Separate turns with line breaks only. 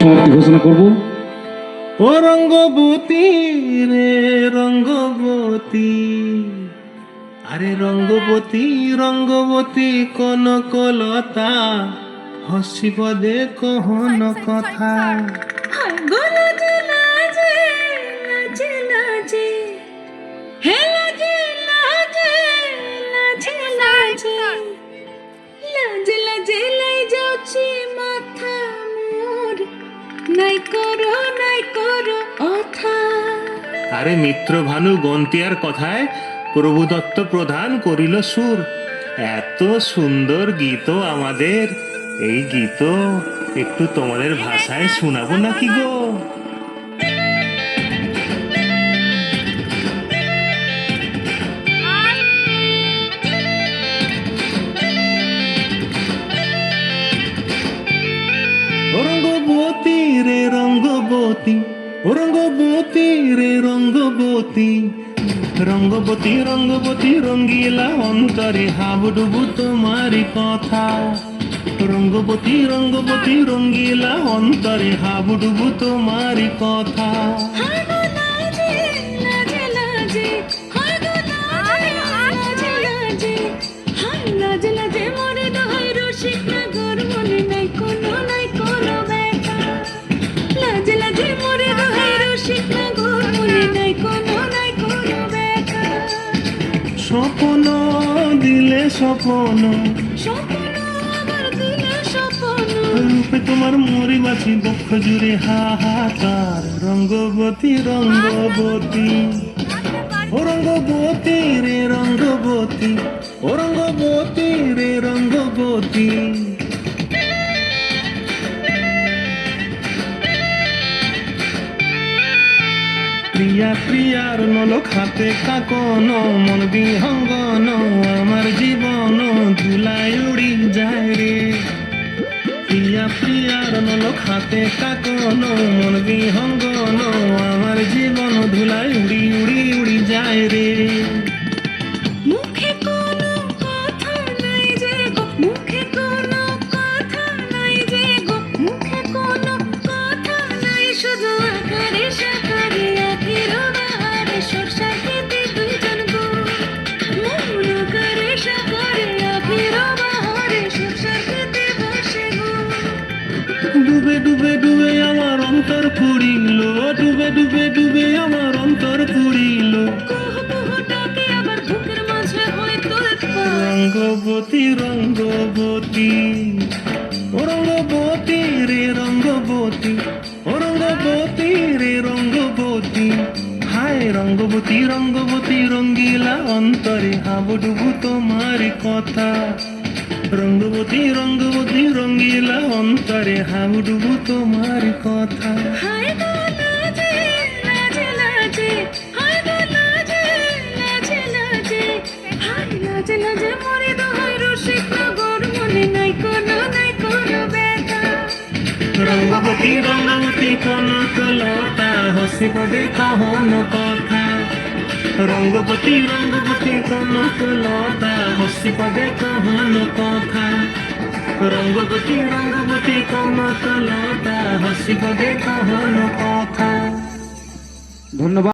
ঘোষণা করব।
ও রঙ্গবতী রে রঙ্গবতী, আরে রঙ্গবতী রঙ্গবতী কনকলতা, হসিব দে কহন কথা। আরে মিত্র ভানু গন্তিয়ার কথায় প্রভুদত্ত প্রধান করিল সুর। এত সুন্দর গীত আমাদের, এই গীত একটু তোমাদের ভাষায় শোনাবো নাকি গো? রঙ্গবতী রে রঙ্গবতী, রঙ্গবতী রে রঙ্গবতী, রঙ্গবতী রঙ্গবতী রঙ্গিলা অন্তরে হাবুডুবু তোমারি কথা। রঙ্গবতী রঙ্গবতী রঙ্গিলা অন্তরে হাবুডুবু তোমারি কথা। স্বপ্ন দিলে স্বপ্ন, রূপে তোমার মরি বাঁচি বক্ষ জুড়ে হাহাকার। রঙ্গবতী রঙ্গবতী, ও রঙ্গবতী রে রঙ্গবতী, ও রঙ্গবতী রে রঙ্গবতী। প্রিয়া প্রিয়ার নলক হাতে কাকন, মন বিহঙ্গন আমার জীবন ধুলায় উড়ি যায় রে। প্রিয়া প্রিয়ার নলক হাতে কাকন, মন বিহঙ্গন আমার জীবন ধুলায় উড়ি উড়ি উড়ি যায় রে। ডুবে ডুবে ডুবে আমার অন্তর পুড়িল, ডুবে ডুবে ডুবে আমার অন্তর পুড়িল। রঙ্গবতী রঙ্গবতী, ও রঙ্গবতী রে রঙ্গবতী, ও রঙ্গবতী রে রঙ্গবতী। হায় রঙ্গবতী রঙ্গবতী রঙ্গিলা অন্তরে হাবুডুবু তোমারি কথা। রঙ্গবতী রঙ্গবতী রঙ্গিলা অন্তরে হাবুডুবু তোমার কথা। রঙ্গবতী রঙ্গবতী কনকলতা, হসিব দে কহন কথা। রঙ্গবতী রঙ্গবতী কনকলতা, হসিব দে কহন কথা। রঙ্গবতী রঙ্গবতী কনকলতা, হসিব দে কহন কথা।
ধন্যবাদ।